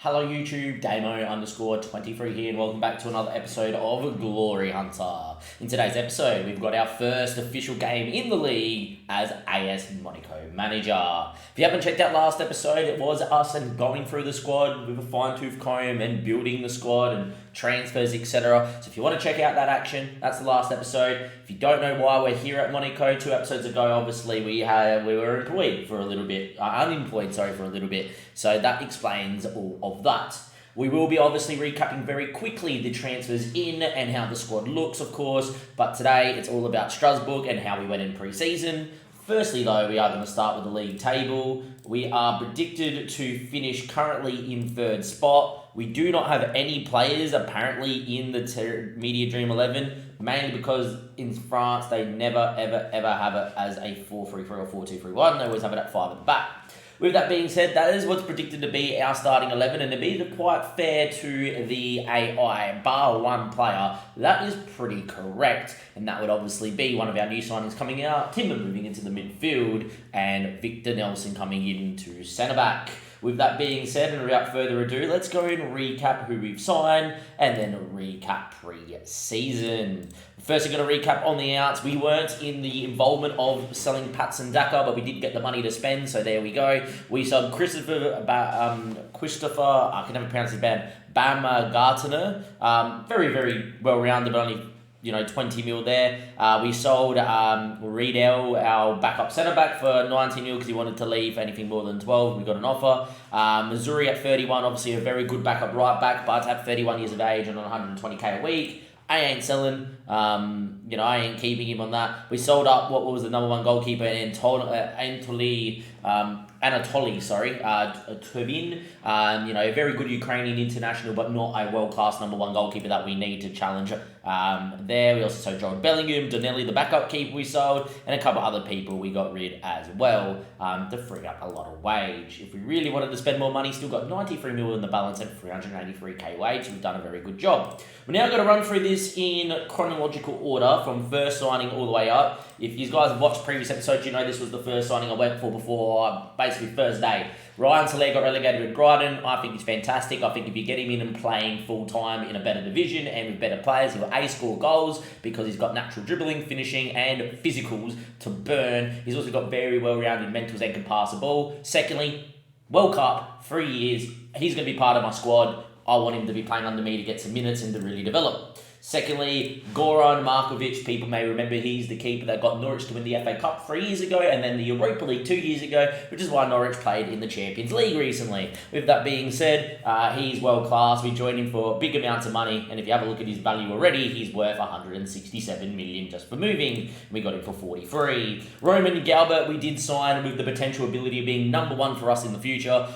Hello YouTube, Damo_23 here and welcome back to another episode of Glory Hunter. In today's episode, we've got our first official game in the league as AS Monaco manager. If you haven't checked out last episode, it was us and going through the squad with a fine-tooth comb and building the squad and transfers, etc. So if you want to check out that action, that's the last episode. If you don't know why we're here at Monaco, 2 episodes ago, obviously we were unemployed for a little bit. So that explains all of that. We will be obviously recapping very quickly the transfers in and how the squad looks, of course. But today it's all about Strasbourg and how we went in pre-season. Firstly, though, we are going to start with the league table. We are predicted to finish currently in 3rd spot. We do not have any players apparently in the Media Dream 11, mainly because in France they never ever have it as a 4-3-3 or 4-2-3-1. They always have it at 5 at the back. With that being said, that is what's predicted to be our starting 11, and to be quite fair to the AI, bar one player, that is pretty correct, and that would obviously be one of our new signings coming out, Timber moving into the midfield, and Victor Nelson coming into centre-back. With that being said, and without further ado, let's go and recap who we've signed, and then recap pre-season. First, we're going to recap on the outs. We weren't in the involvement of selling Patson Daka, but we did get the money to spend, so there we go. We sold Christopher, I can never pronounce his band, Baumgartner. Very well-rounded, but only 20 mil there. We sold Riedel, our backup centre-back, for 90 mil because he wanted to leave anything more than 12. We got an offer. Missouri at 31, obviously a very good backup right-back, but at 31 years of age and on 120k a week. I ain't selling. I ain't keeping him on that. We sold up what was the number one goalkeeper, Anatoly Turbin. A very good Ukrainian international, but not a world-class number one goalkeeper that we need to challenge. There we also sold John Bellingham, Donnelly, the backup keeper we sold, and a couple other people we got rid as well to free up a lot of wage. If we really wanted to spend more money, still got 93 million in the balance and 383k wage. We've done a very good job. We're now going to run through this in chronological order from first signing all the way up. If you guys have watched previous episodes, you know this was the first signing I went for before basically first day. Ryan Soler got relegated with Brighton. I think he's fantastic. I think if you get him in and playing full-time in a better division and with better players, he'll score goals because he's got natural dribbling, finishing, and physicals to burn. He's also got very well-rounded mentals and can pass the ball. Secondly, World Cup, 3 years. He's going to be part of my squad. I want him to be playing under me to get some minutes and to really develop. Secondly, Goran Markovic, people may remember he's the keeper that got Norwich to win the FA Cup 3 years ago and then the Europa League 2 years ago, which is why Norwich played in the Champions League recently. With that being said, he's world class. We joined him for big amounts of money, and if you have a look at his value already, he's worth 167 million just for moving. We got him for 43. Roman Galbert we did sign with the potential ability of being number one for us in the future.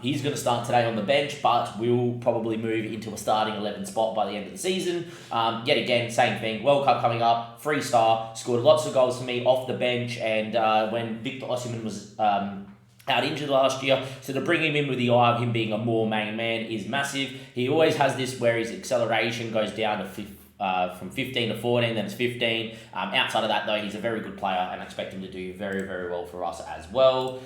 He's going to start today on the bench, but will probably move into a starting 11 spot by the end of the season. Yet again, same thing. World Cup coming up, 3-star, scored lots of goals for me off the bench, and when Victor Osimhen was out injured last year, so to bring him in with the eye of him being a more main man is massive. He always has this where his acceleration goes down to from 15 to 14, then it's 15. Outside of that, though, he's a very good player, and I expect him to do very, very well for us as well.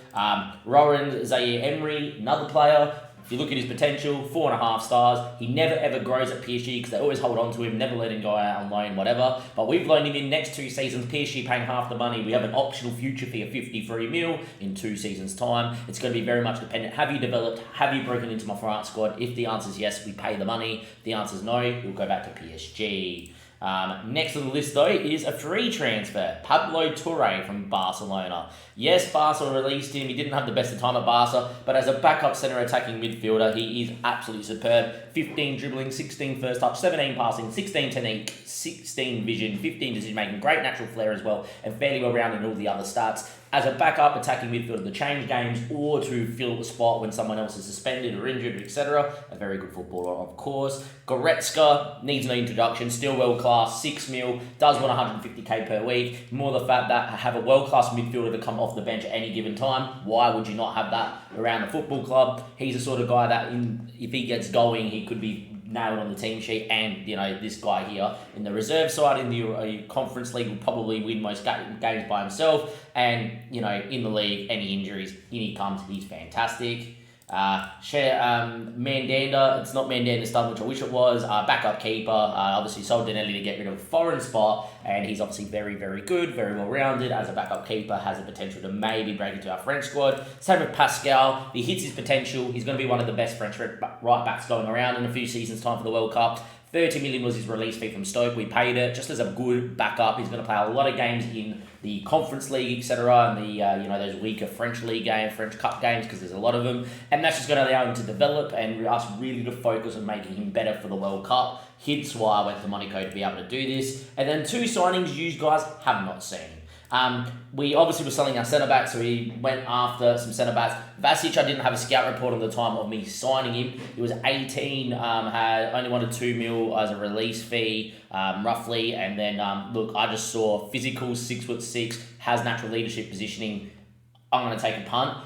Roland Zaire-Emery, another player. If you look at his potential, 4.5 stars. He never ever grows at PSG because they always hold on to him, never let him go out on loan, whatever. But we've loaned him in next 2 seasons. PSG paying half the money. We have an optional future fee of 53 mil in 2 seasons' time. It's going to be very much dependent. Have you developed? Have you broken into my France squad? If the answer is yes, we pay the money. If the answer is no, we'll go back to PSG. Next on the list, though, is a free transfer. Pablo Torre from Barcelona. Yes, Barca released him. He didn't have the best of time at Barca, but as a backup centre attacking midfielder, he is absolutely superb. 15 dribbling, 16 first touch, 17 passing, 16 technique, 16 vision, 15 decision making, great natural flair as well, and fairly well rounded in all the other stats. As a backup attacking midfielder to change games or to fill the spot when someone else is suspended or injured, etc. A very good footballer, of course. Goretzka needs no introduction, still world class, 6 mil, does want 150k per week. More the fact that I have a world class midfielder to come off the bench at any given time. Why would you not have that around the football club? He's the sort of guy that if he gets going, he could be nailed on the team sheet, and this guy here in the reserve side in the Conference League will probably win most games by himself, and in the league, any injuries, in he comes, he's fantastic. Mandanda, it's not Mandanda's done, which I wish it was. Backup keeper, obviously sold Donnelly to get rid of a foreign spot, and he's obviously very, very good, very well rounded as a backup keeper, has the potential to maybe break into our French squad. Same with Pascal, he hits his potential, he's going to be one of the best French right backs going around in a few seasons' time for the World Cup. 30 million was his release fee from Stoke. We paid it just as a good backup. He's going to play a lot of games in the Conference League, etc., and the those weaker French League games, French Cup games, because there's a lot of them, and that's just going to allow him to develop and us really to focus on making him better for the World Cup. Hence why I went to Monaco to be able to do this. And then 2 signings you guys have not seen. We obviously were selling our centre backs, so we went after some centre backs. Vasic, I didn't have a scout report on the time of me signing him. He was 18, had only wanted 2 mil as a release fee, roughly. And then look, I just saw physical, 6'6", has natural leadership positioning. I'm going to take a punt.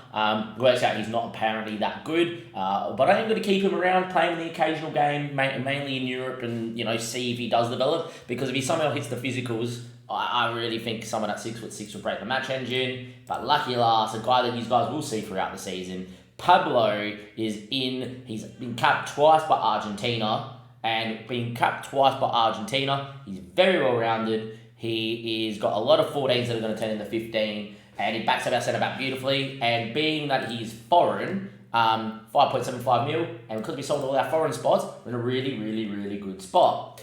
Works out he's not apparently that good, but I am going to keep him around, play him in the occasional game, mainly in Europe, and see if he does develop. Because if he somehow hits the physicals, I really think someone at 6'6" will break the match engine. But lucky last, a guy that you guys will see throughout the season, Pablo is in. He's been capped twice by Argentina, and being capped twice by Argentina, he's very well rounded. He's got a lot of 14s that are going to turn into 15. And he backs up our centre back beautifully. And being that he's foreign, 5.75 mil, and because we sold all our foreign spots, we're in a really, really, really good spot.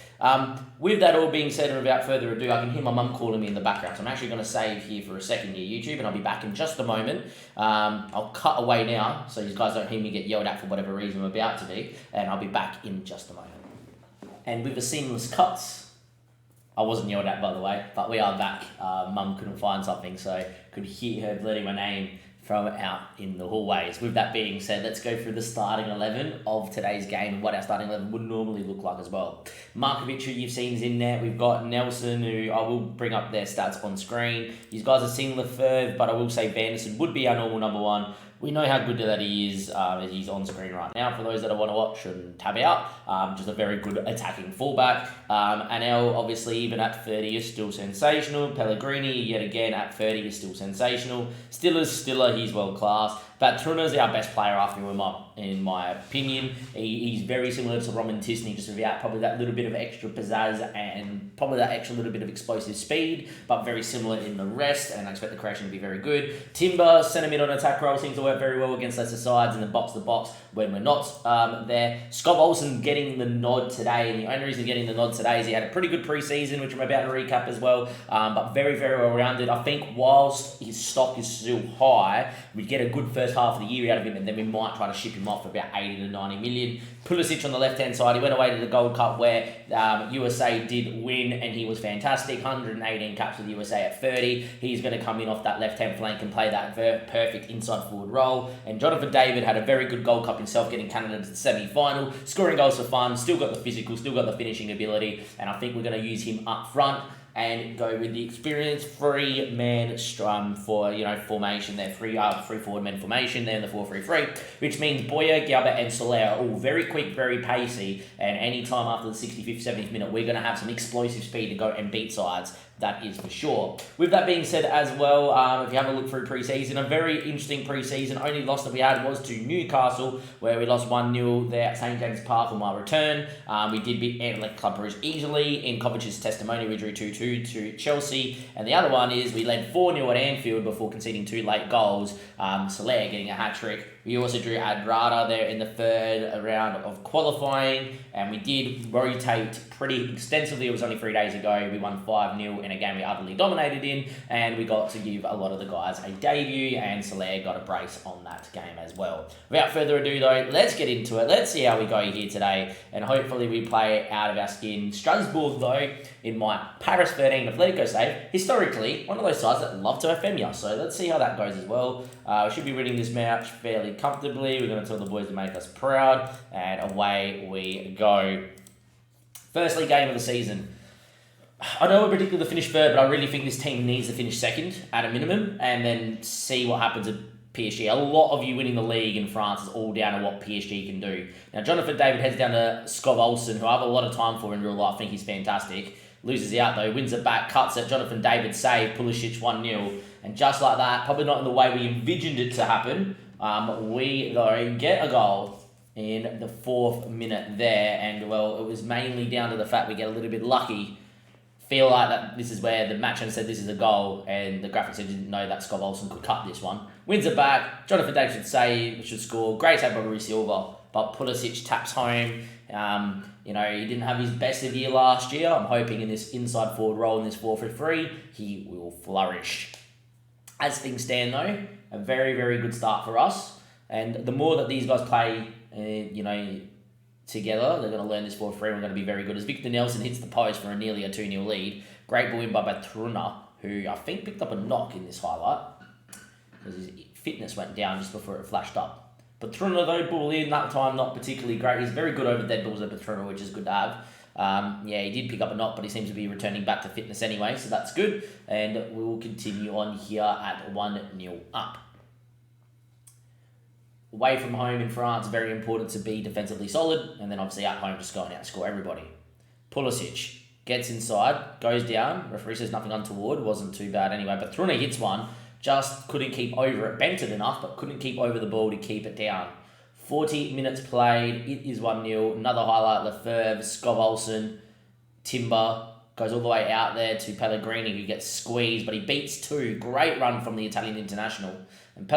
With that all being said, and without further ado, I can hear my mum calling me in the background. So I'm actually going to save here for a second here, YouTube, and I'll be back in just a moment. I'll cut away now, so you guys don't hear me get yelled at for whatever reason I'm about to be, and I'll be back in just a moment. And with the seamless cuts, I wasn't yelled at, by the way, but we are back. Mum couldn't find something, so could hear her blurting my name from out in the hallways. With that being said, let's go through the starting 11 of today's game and what our starting 11 would normally look like as well. Markovic, who you've seen, is in there. We've got Nelson, who I will bring up their stats on screen. You guys have seen Lefebvre, but I will say Vanderson would be our normal number 1. We know how good that he is. He's on screen right now for those that want to watch and tab out. Just a very good attacking fullback. Anel, obviously, even at 30 is still sensational. Pellegrini, yet again, at 30 is still sensational. Stiller, he's world class. But Truna's our best player after him, in my opinion. He's very similar to Roman Tisney, just without probably that little bit of extra pizzazz and probably that extra little bit of explosive speed, but very similar in the rest, and I expect the creation to be very good. Timber, centre mid on attack role, seems to work very well against lesser sides in the box-to-box when we're not there. Scott Olsen getting the nod today, and the only reason he's getting the nod today is he had a pretty good pre-season, which I'm about to recap as well, but very, very well-rounded. I think whilst his stock is still high, we get a good first half of the year out of him, and then we might try to ship him off for about 80 to 90 million. Pulisic on the left-hand side, he went away to the Gold Cup where USA did win, and he was fantastic. 118 caps with USA at 30. He's going to come in off that left-hand flank and play that perfect inside forward role. And Jonathan David had a very good Gold Cup himself, getting Canada to the semi-final, scoring goals for fun, still got the physical, still got the finishing ability, and I think we're going to use him up front and go with the experienced three-man for formation there, three forward men formation there in the 4-3-3, which means Boyer, Galba, and Soler are all very quick, very pacey, and any time after the 65th, 70th minute, we're going to have some explosive speed to go and beat sides. That is for sure. With that being said as well, if you have a look through pre-season, a very interesting pre-season. Only loss that we had was to Newcastle, where we lost 1-0 there at St James Park on my return. We did beat Anderlecht Club Brugge easily. In Coventry's testimony, we drew 2-2 to Chelsea. And the other one is we led 4-0 at Anfield before conceding 2 late goals. Soler getting a hat-trick. We also drew Adrada there in the third round of qualifying, and we did rotate pretty extensively. It was only 3 days ago. We won 5-0 in a game we utterly dominated in, and we got to give a lot of the guys a debut, and Soler got a brace on that game as well. Without further ado, though, let's get into it. Let's see how we go here today, and hopefully we play out of our skin. Strasbourg, though, in my Paris 13 Atletico save, historically, one of those sides that love to offend you, so let's see how that goes as well. We should be winning this match fairly comfortably. We're going to tell the boys to make us proud, and away we go. Firstly, game of the season. I know we're predicted to finish third, but I really think this team needs to finish second at a minimum, and then see what happens at PSG. A lot of you winning the league in France is all down to what PSG can do. Now, Jonathan David heads down to Scott Olsen, who I have a lot of time for in real life. I think he's fantastic. Loses out though, wins it back, cuts it. Jonathan David save, Pulisic 1-0. And just like that, probably not in the way we envisioned it to happen, We, though, get a goal in the 4th minute there, and, well, it was mainly down to the fact we get a little bit lucky. Feel like that this is where the matchman said this is a goal, and the graphics said didn't know that Scott Olsen could cut this one. Wins it back. Jonathan David should score. Great save by Rui Silva, but Pulisic taps home. He didn't have his best of year last year. I'm hoping in this inside forward role in this 4-3, he will flourish. As things stand, though, a very, very good start for us. And the more that these guys play, together, they're going to learn this 4-3. We're going to be very good. As Victor Nelson hits the post for nearly a 2-0 lead. Great ball in by Batruna, who I think picked up a knock in this highlight, because his fitness went down just before it flashed up. Batruna, though, ball in that time, not particularly great. He's very good over dead balls at Batruna, which is good to have. He did pick up a knock, but he seems to be returning back to fitness anyway, so that's good. And we will continue on here at 1-0 up. Away from home in France, very important to be defensively solid, and then obviously at home just go and outscore everybody. Pulisic gets inside, goes down, referee says nothing untoward, wasn't too bad anyway, but Truna hits one, just couldn't keep over it, bent it enough, but couldn't keep over the ball to keep it down. 40 minutes played, it is 1-0, another highlight, Lefebvre, Scott Olsen, Timber, goes all the way out there to Pellegrini, who gets squeezed, but he beats two, great run from the Italian international, and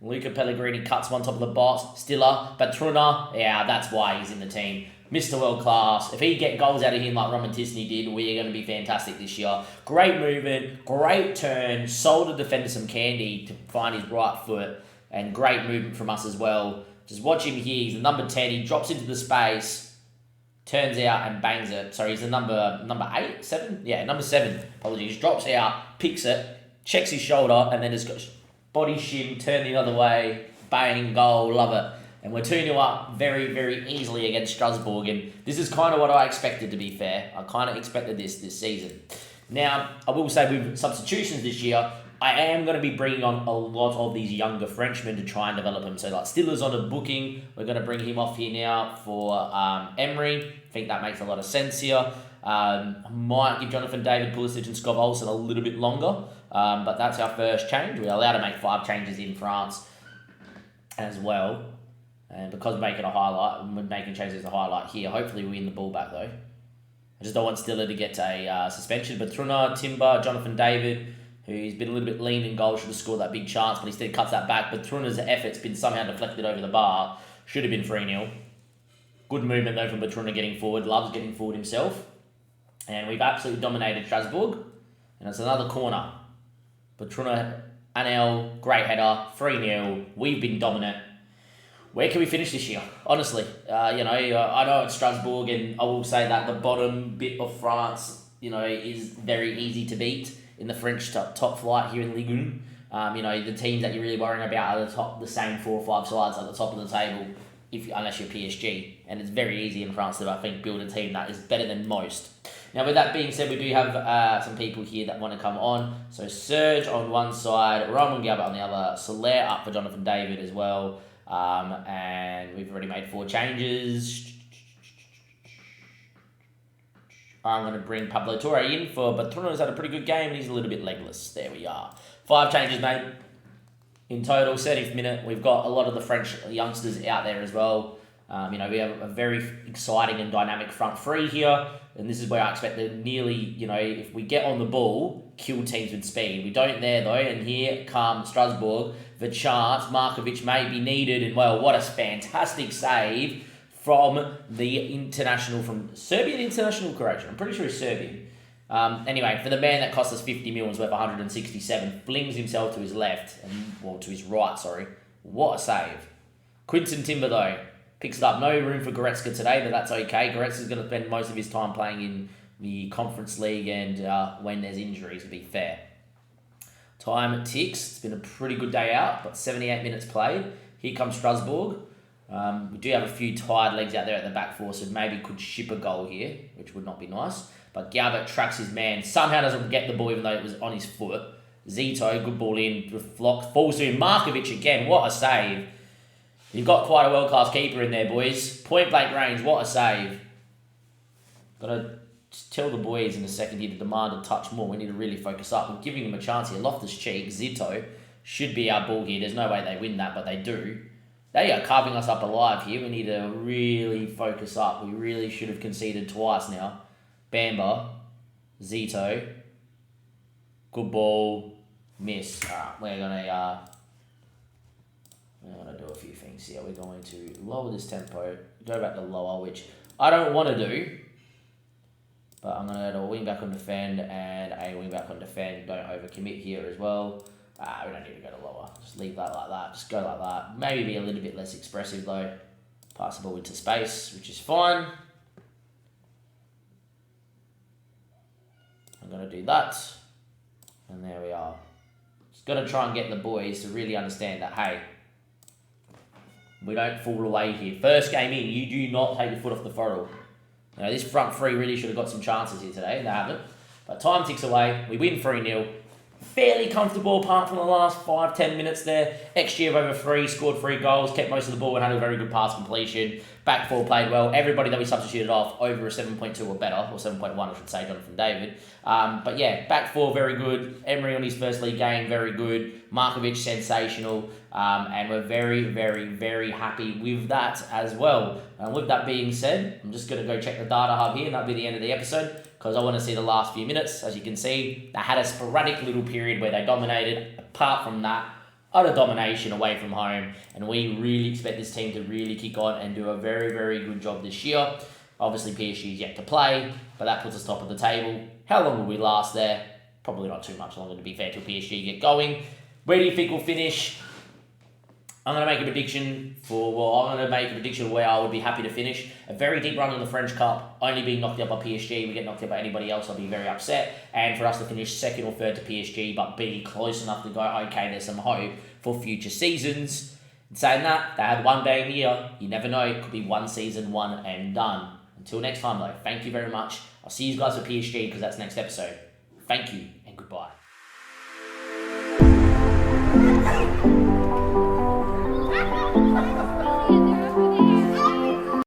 Luca Pellegrini cuts one top of the box. Stiller, Batruna, that's why he's in the team. Mr. World Class. If he get goals out of him like Roman Tisney did, we are going to be fantastic this year. Great movement, great turn, sold the defender some candy to find his right foot, and great movement from us as well. Just watch him here. He's the number 10. He drops into the space, turns out and bangs it. Sorry, he's the number 8, 7? Yeah, number 7. Apologies. Drops out, picks it, checks his shoulder, and then just goes body shim, turn the other way, bang, goal, love it. And we're 2-0 up very, very easily against Strasbourg. And this is kind of what I expected, to be fair. I kind of expected this season. Now, I will say with substitutions this year, I am going to be bringing on a lot of these younger Frenchmen to try and develop them. So like Stiller's on a booking. We're going to bring him off here now for Emery. I think that makes a lot of sense here. Might give Jonathan David, Pulisic and Scott Olsen a little bit longer. But that's our first change. We're allowed to make 5 changes in France as well. And because we're making changes as a highlight here, hopefully we win the ball back though. I just don't want Stiller to get a suspension. But Truna, Timber, Jonathan David, who's been a little bit lean in goal, should have scored that big chance, but instead cuts that back. But Truna's effort's been somehow deflected over the bar. Should have been 3-0. Good movement though from Batruna getting forward. Loves getting forward himself. And we've absolutely dominated Strasbourg. And it's another corner. Batruna, Anel, great header, 3-0. We've been dominant. Where can we finish this year? Honestly, I know it's Strasbourg, and I will say that the bottom bit of France, is very easy to beat in the French top flight here in Ligue 1. The teams that you're really worrying about are the same 4 or 5 sides at the top of the table, unless you're PSG. And it's very easy in France to, I think, build a team that is better than most. Now, with that being said, we do have some people here that want to come on. So, Serge on one side, Roman Gabba on the other, Soler up for Jonathan David as well. And we've already made 4 changes. I'm going to bring Pablo Torre in for Batrun's had a pretty good game and he's a little bit legless. There we are. 5 changes, mate. In total, 70th minute. We've got a lot of the French youngsters out there as well. We have a very exciting and dynamic front 3 here. And this is where I expect to nearly, if we get on the ball, kill teams with speed. We don't there, though. And here comes Strasbourg. The chance, Markovic may be needed. And, well, what a fantastic save from the international, from Serbian international correction. I'm pretty sure he's Serbian. Anyway, for the man that cost us 50 million, worth 167, flings himself to his left, to his right, sorry. What a save. Quinton Timber, though, picks it up. No room for Goretzka today, but that's okay. Goretzka's going to spend most of his time playing in the Conference League and when there's injuries, to be fair. Time ticks. It's been a pretty good day out, but 78 minutes played. Here comes Strasbourg. We do have a few tired legs out there at the back 4, so maybe could ship a goal here, which would not be nice. But Galbert tracks his man. Somehow doesn't get the ball, even though it was on his foot. Zito, good ball in. Falls to him. Markovic again. What a save. You've got quite a world-class keeper in there, boys. Point-blank range. What a save. Got to tell the boys in a second here to demand a touch more. We need to really focus up. We're giving him a chance here. Loftus-Cheek, Zito, should be our ball here. There's no way they win that, but they do. They are carving us up alive here. We need to really focus up. We really should have conceded twice now. Bamba, Zito, good ball, miss. Alright, we're gonna do a few things here. We're going to lower this tempo, go back to lower, which I don't want to do. But I'm going to go to a wing back on defend and a wing back on defend. Don't overcommit here as well. We don't need to go to lower. Just leave that like that. Just go like that. Maybe be a little bit less expressive though. Pass the ball into space, which is fine. I'm going to do that. And there we are. Just got to try and get the boys to really understand that, hey, we don't fall away here. First game in, you do not take your foot off the throttle. You know, this front three really should have got some chances here today. They haven't. But time ticks away. We win 3-0. Fairly comfortable apart from the last 5-10 minutes there. XG of over 3, scored 3 goals, kept most of the ball and had a very good pass completion. Back 4 played well. Everybody that we substituted off over a 7.2 or better, or 7.1 I should say, Jonathan David. But yeah, back 4 very good. Emery on his first league game, very good. Markovic sensational. And we're very, very, very happy with that as well. And with that being said, I'm just going to go check the data hub here and that'll be the end of the episode because I want to see the last few minutes. As you can see, they had a sporadic little period where they dominated. Apart from that, utter domination away from home. And we really expect this team to really kick on and do a very, very good job this year. Obviously, PSG is yet to play, but that puts us top of the table. How long will we last there? Probably not too much longer, to be fair, till PSG get going. Where do you think we'll finish? I'm going to make a prediction where I would be happy to finish. A very deep run in the French Cup, only being knocked out by PSG. We get knocked out by anybody else, I'll be very upset. And for us to finish second or third to PSG, but be close enough to go, okay, there's some hope for future seasons. In saying that, they had one game a year. You never know, it could be one season, one and done. Until next time, though, thank you very much. I'll see you guys for PSG because that's next episode. Thank you and goodbye.